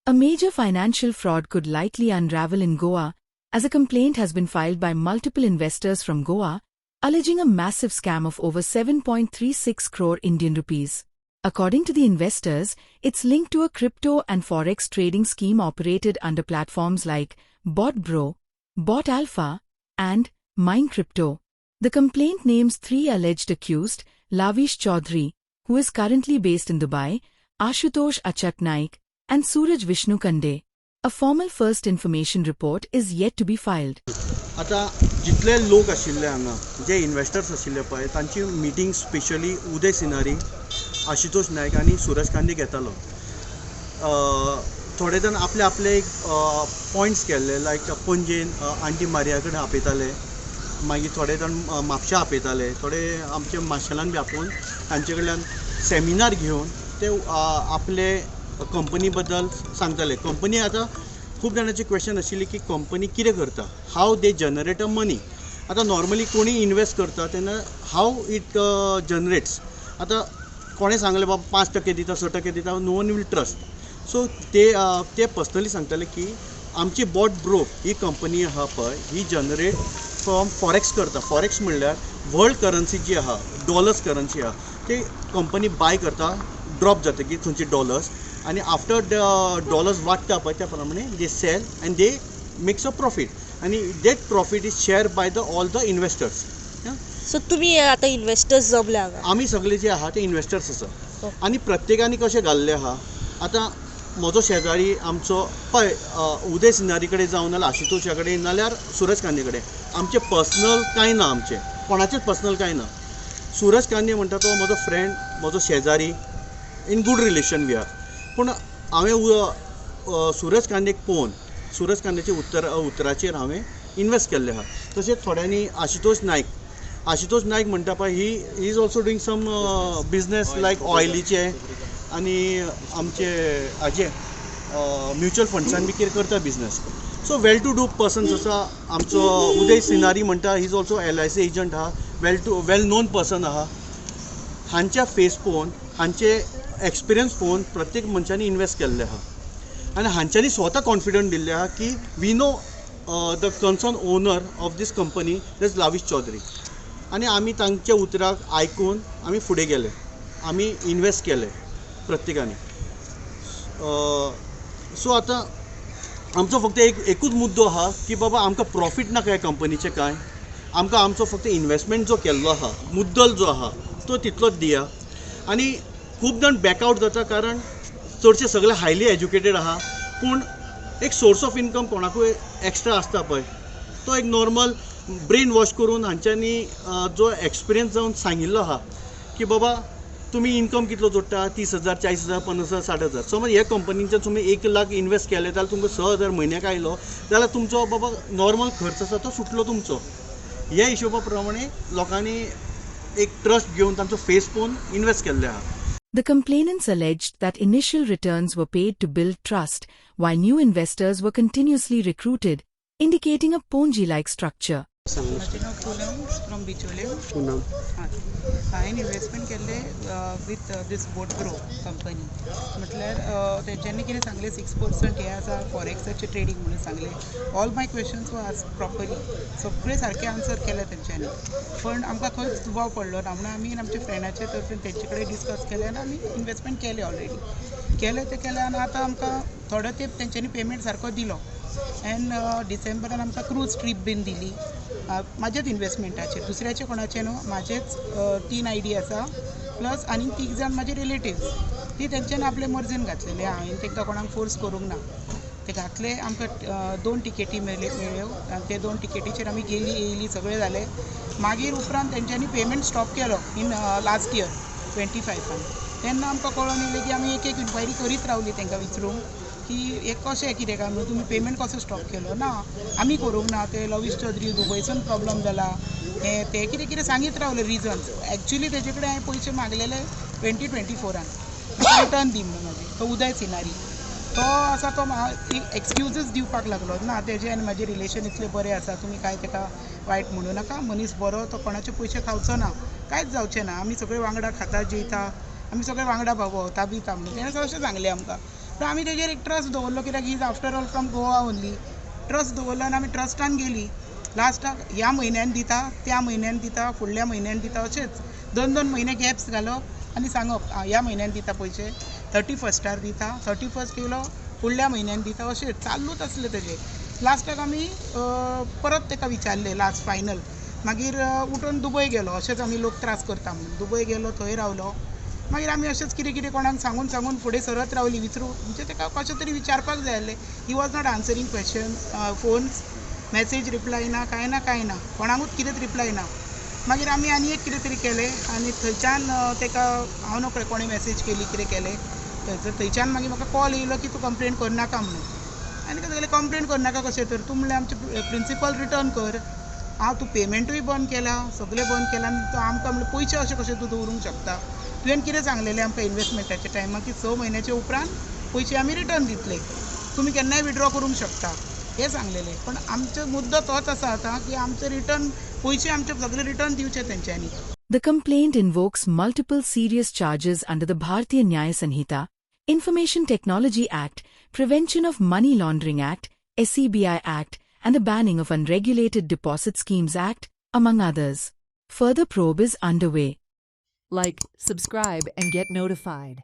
A major financial fraud could likely unravel in Goa, as a complaint has been filed by multiple investors from Goa, alleging a massive scam of over 7.36 crore Indian rupees. According to the investors, it's linked to a crypto and forex trading scheme operated under platforms like BotBro, BotAlpha, and MineCrypto. The complaint names three alleged accused: Lavish Chaudhary, who is currently based in Dubai, Ashutosh Achak Naik, and Suraj Vishnu Kande. A formal first information report is yet to be filed. आता जितले लोक आशिल्ले हांगा जे investors आशिल्ले पळय तांची meeting specially उदय scenery, Ashutosh नायक आनी सुरेश कांदे घेतालो. थोडे जाण आपले आपले पॉयंट्स केल्ले, लायक पणजेन आंटी मारिया कडेन आपयताले, मागीर थोडे जाण म्हापशा आपयताले, थोडे आमचे माशेलान बी आपोवन तांचे कडल्यान सेमिनार घेवन ते आपले कंपनी बद्दल सांगताले. कंपनी आतां खूब जाणांची क्वेश्चन आशिल्ली की कंपनी कितें करता, हाव दे जनरेट अ मनी. आतां नॉर्मली कोणी इन्वेस्ट करता तेन्ना हाव इट जनरेट्स. आतां कोणें सांगलें बाबा 5% दिता, 6% दिता, no one will trust. So ते पर्सनली सांगताले की आमची BotBro ही कंपनी आहा पळय ही जनरेट फ्रॉम फॉरेक्स करता. फॉरेक्स म्हणल्यार वर्ल्ड करन्सी जी आहा, डॉलर्स करन्सी आहा, ते कंपनी बाय करता, ड्रॉप जाता की थंयचे डॉलर्स, आणि आफ्टर डॉलर्स वाडटा पळय त्या प्रमाणे they sell and they makes a profit, आणि that profit is share by all the investors. So तुम्ही आता इन्वेस्टर्स जमले हांगा? आमी सगळे जे आहा ते इन्वेस्टर्स आसा, आणि प्रत्येकानी कशें घाल्ले आहा. आतां म्हजो शेजारी आमचो पळय उदय सिनारी कडेन जावं नाल्यार आशुतोशा कडेन नाल्यार सुरेश कांदे कडेन आमचे पर्सनल कांय ना, आमचे कोणाचेच पर्सनल कांय ना. सुरेश कांदे म्हणटा तो म्हजो फ्रेंड, म्हजो शेजारी, in good relation we are. पूण हांवें सुरेश कांदेक पळोवन सुरेश कांदेचे उतराचेर हांवें इन्वेस्ट केल्ले आहा. तशेंच थोड्यांनी आशुतोष नायक म्हणटा पळय he is also doing some business like ऑयलीचे आनी आमचे हाजे म्युच्युअल फंड्सान बी कितें करता business. So well to do persons आसा. आमचो उदय सिनारी म्हणटा he is also LIC agent आहा, वेल नोन पर्सन आहा. हांच्या फेस पळोवन, हांचे एक्सपिरियन्स पळोवन प्रत्येक मनशांनी इन्वेस्ट केल्ले आहा, आनी हांच्यांनी स्वता कॉन्फिडंट दिल्ले आहा की we know the concern owner of this company that Lavish Chaudhary. आनी आमी तांच्या उतराक आयकून आमी फुडें गेले, आमी इन्वेस्ट केले प्रत्येकानी. सो आतां आमचो फक्त एकूच मुद्दो आहा की बाबा आमकां प्रॉफीट नाका ह्या कंपनीचें कांय, आमकां आमचो फक्त इन्वेस्टमेंट जो केल्लो आहा, मुद्दल जो आहा तो तितलोच दिया. आनी खूब जाण बॅकआउट जाता कारण चडशे सगळे हायली एज्युकेटेड आहा, पूण एक सोर्स ऑफ इनकम कोणाकूय एक्स्ट्रा आसता पळय, तो एक नॉर्मल ब्रेन वॉश करून हांच्यांनी जो एक्सपिरियन्स जावन सांगिल्लो आहा की बाबा तुमी इनकम कितलो जोडटा, 30,000, 40,000, 50,000, 60,000. समज ह्या कंपनीचे तुमी 1 लाख इन्वेस्ट केले जाल्यार तुमकां 6,000 म्हयन्याक आयलो जाल्यार तुमचो बाबा नॉर्मल खर्च आसा तो सुटलो तुमचो. ह्या हिशोबा प्रमाणे लोकांनी एक ट्रस्ट घेवन तांचो फेस पळोवन इन्वेस्ट केल्ले आहा. The complainants alleged that initial returns were paid to build trust, while new investors were continuously recruited, indicating a Ponzi-like structure. From Bicholim हांवें इन्वेस्टमेंट केल्ले विथ दीस BotBro कंपनी. म्हटल्यार तेंच्यांनी कितें सांगलें 6% हे आसा फॉरेक्साचें ट्रेडींग म्हणून सांगलें. All my questions were asked properly, सगळे सारके आन्सर केले तेंच्यांनी, पण आमकां खंयच दुबाव पडलो ना म्हणून आमी आमच्या फ्रेंडाचे तर्फे तेंचे कडेन डिस्कस केलें आनी आमी इन्वेस्टमेंट केलें ऑलरेडी केलें आनी आतां आमकां थोडो तेंप तेंच्यांनी पेमेंट सारको दिलो. एंड डिसेंबरान आमकां क्रूज ट्रीप बीन दिली म्हाजेच इन्वेस्टमेंटाचेर, दुसऱ्याचे कोणाचे न्हू, म्हाजेच 3 ID आसा, प्लस आनीक 3 जाण म्हाजे रिलेटिव्स, ती तेंच्यांनी आपले मर्जीन घातलेले, हांवें तांकां कोणाक फोर्स करूंक ना. ते घातले, आमकां 2 टिकेटी मेळ्ळ्यो आनी ते 2 टिकेटीचेर आमी गेली येयली, सगळें जालें. मागीर उपरांत तेंच्यांनी पेमेंट स्टॉप केलो इन लास्ट इयर 25. तेन्ना आमकां कळोन येयलें की आमी एक इन्क्वायरी करीत रावली तेंकां विचारून की हे कशें कितें काय म्हणून तुमी पेमेंट कसो स्टॉप केलो. ना आमी करूंक ना, ते लवीश चौधरी दुबयसून प्रॉब्लम जाला, ते कितें सांगीत रावले रिजन्स. एक्चुली तेजे कडेन हांवें पयशे मागलेले 2024 रिटर्न दी म्हणून. म्हाजे तो उदय सिनारी तो आसा, तो एक्सक्यूजीस दिवपाक लागलो ना तेजे आनी म्हाजे रिलेशन इतले बरे आसा, तुमी काय ताका वायट म्हणू नाका, मनीस बरो, तो कोणाचे पयशे खावचो ना, कांयच जावचें ना, आमी सगळे वांगडा खाता जेयता, आमी सगळे वांगडा भोंवता बिता म्हणून तेणें अशें सांगलें आमकां. सो आमी तेजेर एक ट्रस्ट दवरलो कित्याक he is after all from Goa only. Trust दवरलो आनी आमी ट्रस्टान गेली. लास्टाक ह्या म्हयन्यान दिता, त्या म्हयन्यान दिता, फुडल्या म्हयन्यान दिता, अशेंच 2-2 म्हयने गॅप्स घालप आनी सांगप ह्या म्हयन्यान दिता पयशे, 31स्टार दिता, 31st येयलो फुडल्या म्हयन्यान दिता, अशें चालूच आसलें तेजें. लास्टाक आमी परत ताका विचारलें लास्ट फायनल. मागीर उठून दुबय गेलो. अशेंच आमी लोक त्रास करता म्हणून दुबय गेलो, थंय रावलो. मागीर आमी अशेंच कितें कितें कोणाक सांगून सांगून फुडें सरत रावली. म्हणजे ताका कशें तरी विचारपाक जाय आसलें. He was not answering questions, phones, message reply ना, कांय ना, कोणाकूच कितेंच रिप्लाय ना. मागीर आमी आनी एक कितें तरी केलें आनी थंयच्यान ताका हांव नकळें कोणें मॅसेज केली, कितें केलें थंयच्यान मागीर म्हाका कॉल येयलो की तूं कंप्लेन करनाका म्हणून. आनी कशें केलें कंप्लेन करनाका कशें तर तूं म्हणलें आमचे प्रिंसिपल रिटर्न कर. तूं पेमेंटूय बंद केला, सगळें बंद केलां आनी तूं आमकां म्हणलें पयशे अशें कशें तूं दवरूंक शकता. तुवें कितें सांगलेलें आमकां इन्वेस्टमेंटाच्या टायमार की 6 म्हयन्याच्या उपरांत पयशे आमी रिटर्न दितले, तुमी केन्नाय विड्रॉ करूंक शकता हें सांगलेलें. पण आमचो मुद्दो तोच आसा आतां की आमचे रिटर्न पयशे आमचे सगळे रिटर्न दिवचे तेंच्यांनी. The complaint invokes multiple serious charges under the Bharatiya Nyaya Sanhita, Information Technology Act, Prevention of Money Laundering Act, SCBI Act, and the Banning of Unregulated Deposit Schemes Act, among others. Further probe is underway. Like, subscribe, and get notified.